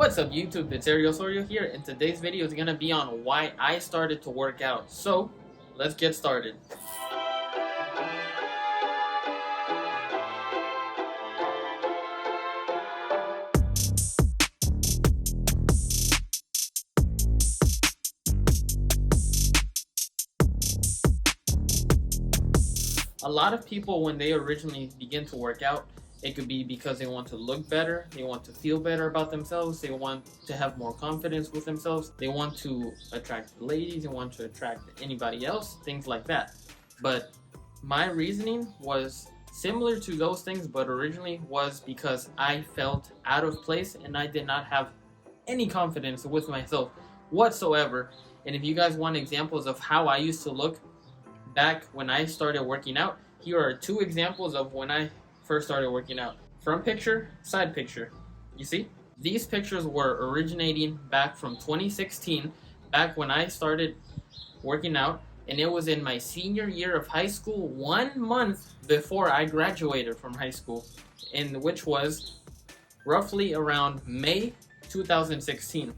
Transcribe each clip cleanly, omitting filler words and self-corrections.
What's up YouTube, it's Sorio here, and today's video is going to be on why I started to work out. So, let's get started. A lot of people, when they originally begin to work out, it could be because they want to look better, they want to feel better about themselves, they want to have more confidence with themselves, they want to attract ladies, they want to attract anybody else, things like that. But my reasoning was similar to those things, but originally was because I felt out of place and I did not have any confidence with myself whatsoever. And if you guys want examples of how I used to look back when I started working out, here are two examples of when I first started working out. Front picture, side picture. You see? These pictures were originating back from 2016, back when I started working out, and it was in my senior year of high school, 1 month before I graduated from high school, and which was roughly around May 2016.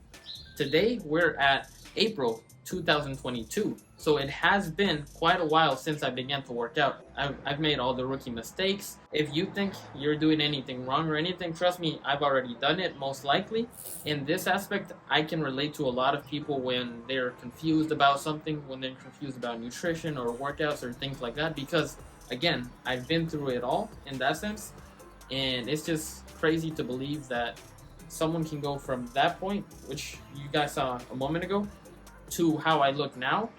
Today we're at April 2022. So it has been quite a while since I began to work out. I've made all the rookie mistakes. If you think you're doing anything wrong or anything, trust me, I've already done it most likely. In this aspect, I can relate to a lot of people when they're confused about something, when they're confused about nutrition or workouts or things like that, because again, I've been through it all in that sense. And it's just crazy to believe that someone can go from that point, which you guys saw a moment ago, to how I look now.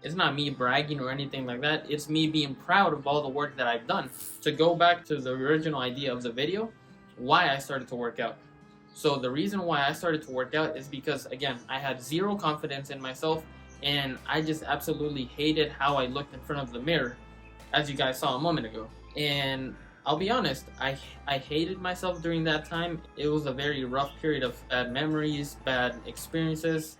It's not me bragging or anything like that. It's me being proud of all the work that I've done. To go back to the original idea of the video, why I started to work out. So the reason why I started to work out is because, again, I had zero confidence in myself and I just absolutely hated how I looked in front of the mirror, as you guys saw a moment ago. And I'll be honest, I hated myself during that time. It was a very rough period of bad memories, bad experiences.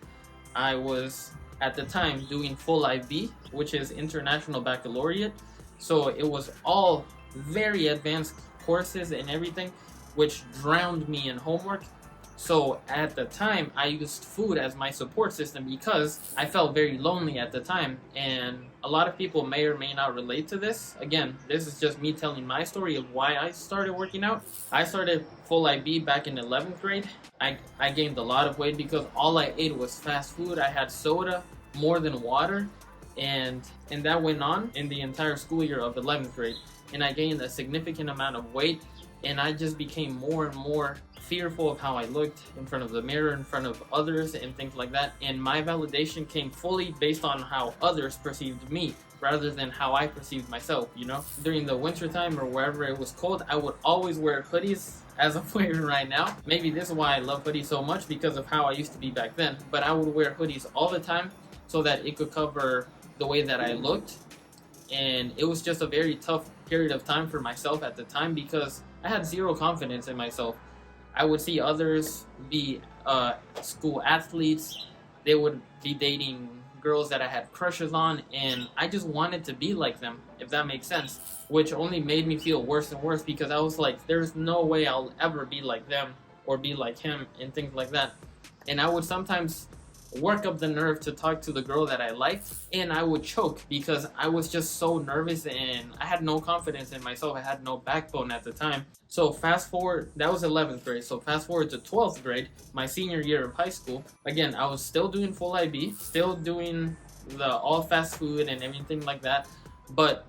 I was at the time doing full IB, which is International Baccalaureate. So it was all very advanced courses and everything, which drowned me in homework. So at the time, I used food as my support system because I felt very lonely at the time. And a lot of people may or may not relate to this. Again, this is just me telling my story of why I started working out. I started full IB back in 11th grade. I gained a lot of weight because all I ate was fast food. I had soda more than water, and that went on in the entire school year of 11th grade. And I gained a significant amount of weight, and I just became more and more fearful of how I looked in front of the mirror, in front of others, and things like that. And my validation came fully based on how others perceived me rather than how I perceived myself, you know? During the winter time or wherever it was cold, I would always wear hoodies, as I'm wearing right now. Maybe this is why I love hoodies so much, because of how I used to be back then. But I would wear hoodies all the time so that it could cover the way that I looked. And it was just a very tough period of time for myself at the time because I had zero confidence in myself. I would see others be school athletes. They would be dating girls that I had crushes on, and I just wanted to be like them, if that makes sense, which only made me feel worse and worse because I was like, there's no way I'll ever be like them or be like him and things like that. And I would sometimes work up the nerve to talk to the girl that I liked, and I would choke because I was just so nervous and I had no confidence in myself. I had no backbone at the time. So fast forward, that was 11th grade. So fast forward to 12th grade, my senior year of high school. Again, I was still doing full IB, still doing the all fast food and everything like that. But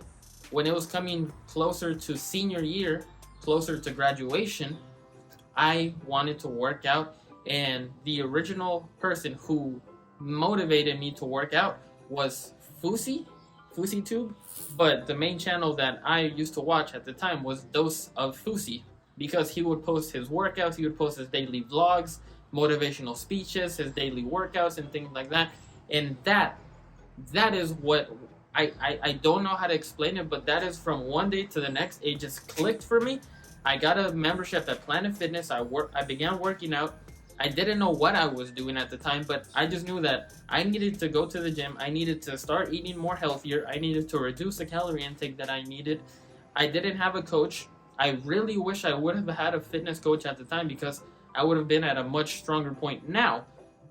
when it was coming closer to senior year, closer to graduation, I wanted to work out. And the original person who motivated me to work out was FouseyTube. But the main channel that I used to watch at the time was Dose of Fousey, because he would post his workouts, he would post his daily vlogs, motivational speeches, his daily workouts and things like that. And that is what I don't know how to explain it, but that is from one day to the next, it just clicked for me. I got a membership at Planet Fitness. I began working out. I didn't know what I was doing at the time, but I just knew that I needed to go to the gym. I needed to start eating more healthier. I needed to reduce the calorie intake that I needed. I didn't have a coach. I really wish I would have had a fitness coach at the time because I would have been at a much stronger point now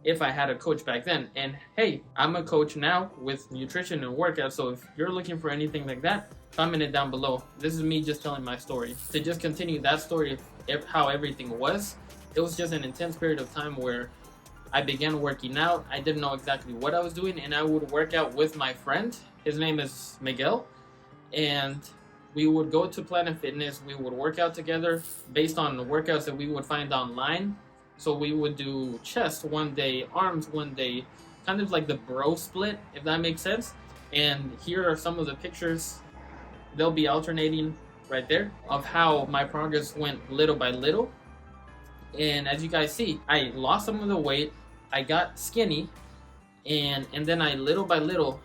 if I had a coach back then. And hey, I'm a coach now with nutrition and workout, so if you're looking for anything like that, comment it down below. This is me just telling my story. To just continue that story of how everything was, it was just an intense period of time where I began working out. I didn't know exactly what I was doing, and I would work out with my friend. His name is Miguel, and we would go to Planet Fitness. We would work out together based on the workouts that we would find online. So we would do chest one day, arms one day, kind of like the bro split, if that makes sense. And here are some of the pictures. They'll be alternating right there of how my progress went little by little. And as you guys see, I lost some of the weight, I got skinny, and then I little by little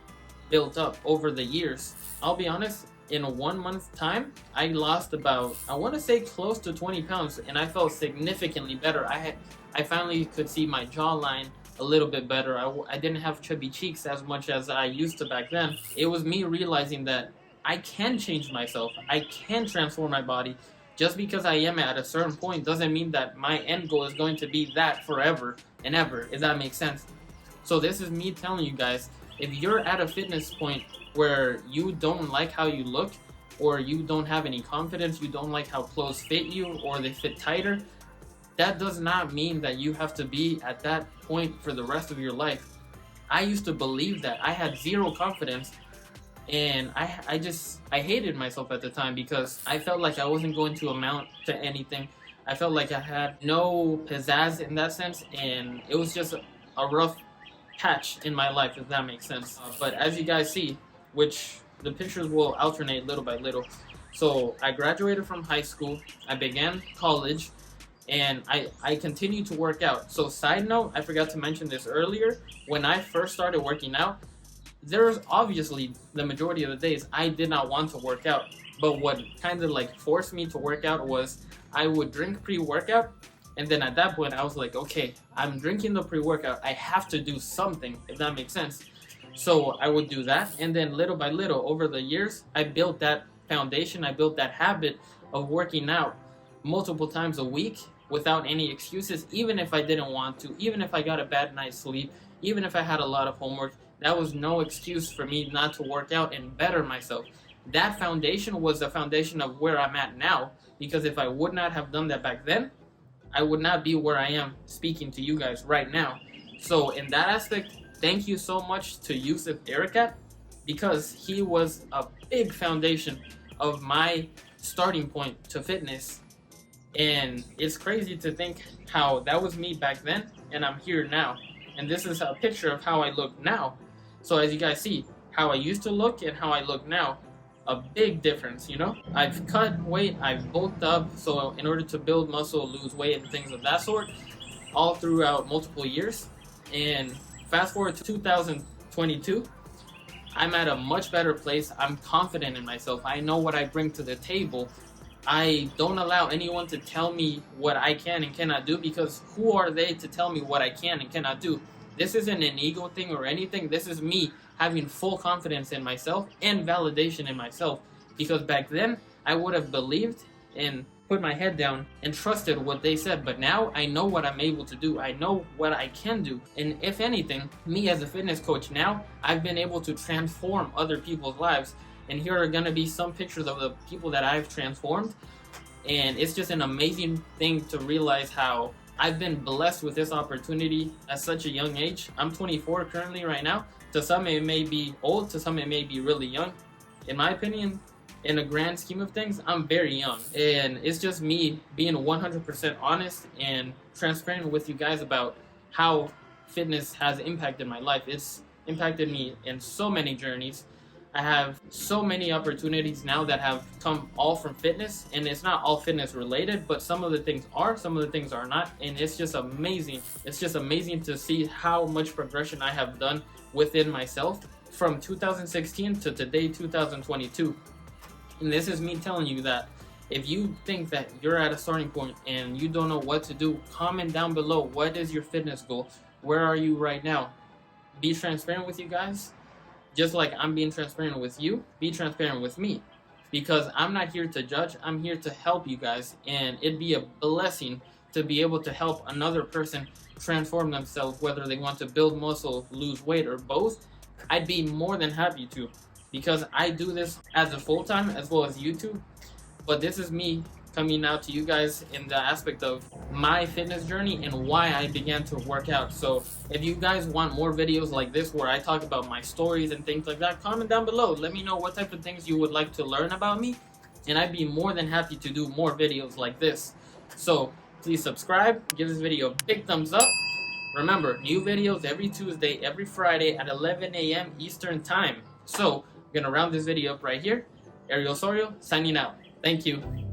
built up over the years. I'll be honest, in a 1 month time, I lost about, I want to say close to 20 pounds, and I felt significantly better. I finally could see my jawline a little bit better. I didn't have chubby cheeks as much as I used to back then. It was me realizing that I can change myself. I can transform my body. Just because I am at a certain point doesn't mean that my end goal is going to be that forever and ever, if that makes sense. So this is me telling you guys, if you're at a fitness point where you don't like how you look, or you don't have any confidence, you don't like how clothes fit you, or they fit tighter, that does not mean that you have to be at that point for the rest of your life. I used to believe that. I had zero confidence, and I hated myself at the time because I felt like I wasn't going to amount to anything. I felt like I had no pizzazz in that sense, and it was just a rough patch in my life, if that makes sense. But as you guys see, which the pictures will alternate little by little. So I graduated from high school, I began college, and I continued to work out. So side note, I forgot to mention this earlier, when I first started working out, there was obviously the majority of the days I did not want to work out. But what kind of like forced me to work out was I would drink pre-workout, and then at that point I was like, okay, I'm drinking the pre-workout, I have to do something, if that makes sense. So I would do that, and then little by little over the years, I built that foundation, I built that habit of working out multiple times a week without any excuses, even if I didn't want to, even if I got a bad night's sleep, even if I had a lot of homework. That was no excuse for me not to work out and better myself. That foundation was the foundation of where I'm at now, because if I would not have done that back then, I would not be where I am speaking to you guys right now. So in that aspect, thank you so much to Yusuf Ericat, because he was a big foundation of my starting point to fitness. And it's crazy to think how that was me back then, and I'm here now. And this is a picture of how I look now. So as you guys see, how I used to look and how I look now, a big difference, you know? I've cut weight, I've bulked up, so in order to build muscle, lose weight, and things of that sort, all throughout multiple years. And fast forward to 2022, I'm at a much better place. I'm confident in myself. I know what I bring to the table. I don't allow anyone to tell me what I can and cannot do, because who are they to tell me what I can and cannot do? This isn't an ego thing or anything. This is me having full confidence in myself and validation in myself, because back then I would have believed and put my head down and trusted what they said. But now I know what I'm able to do. I know what I can do. And if anything, me as a fitness coach now, I've been able to transform other people's lives. And here are going to be some pictures of the people that I've transformed. And it's just an amazing thing to realize how I've been blessed with this opportunity at such a young age. I'm 24 currently right now. To some it may be old, to some it may be really young. In my opinion, in a grand scheme of things, I'm very young. And it's just me being 100% honest and transparent with you guys about how fitness has impacted my life. It's impacted me in so many journeys. I have so many opportunities now that have come all from fitness, and it's not all fitness related, but some of the things are, some of the things are not, and it's just amazing. It's just amazing to see how much progression I have done within myself from 2016 to today, 2022. And this is me telling you that if you think that you're at a starting point and you don't know what to do, comment down below. What is your fitness goal? Where are you right now? Be transparent with you guys. Just like I'm being transparent with you, be transparent with me. Because I'm not here to judge, I'm here to help you guys. And it'd be a blessing to be able to help another person transform themselves, whether they want to build muscle, lose weight, or both, I'd be more than happy to, because I do this as a full-time as well as YouTube. But this is me coming out to you guys in the aspect of my fitness journey and why I began to work out. So if you guys want more videos like this where I talk about my stories and things like that, comment down below. Let me know what type of things you would like to learn about me, and I'd be more than happy to do more videos like this. So please subscribe, give this video a big thumbs up. Remember, new videos every Tuesday, every Friday at 11 a.m. Eastern Time. So I'm going to round this video up right here. Ariel Sorio, signing out. Thank you.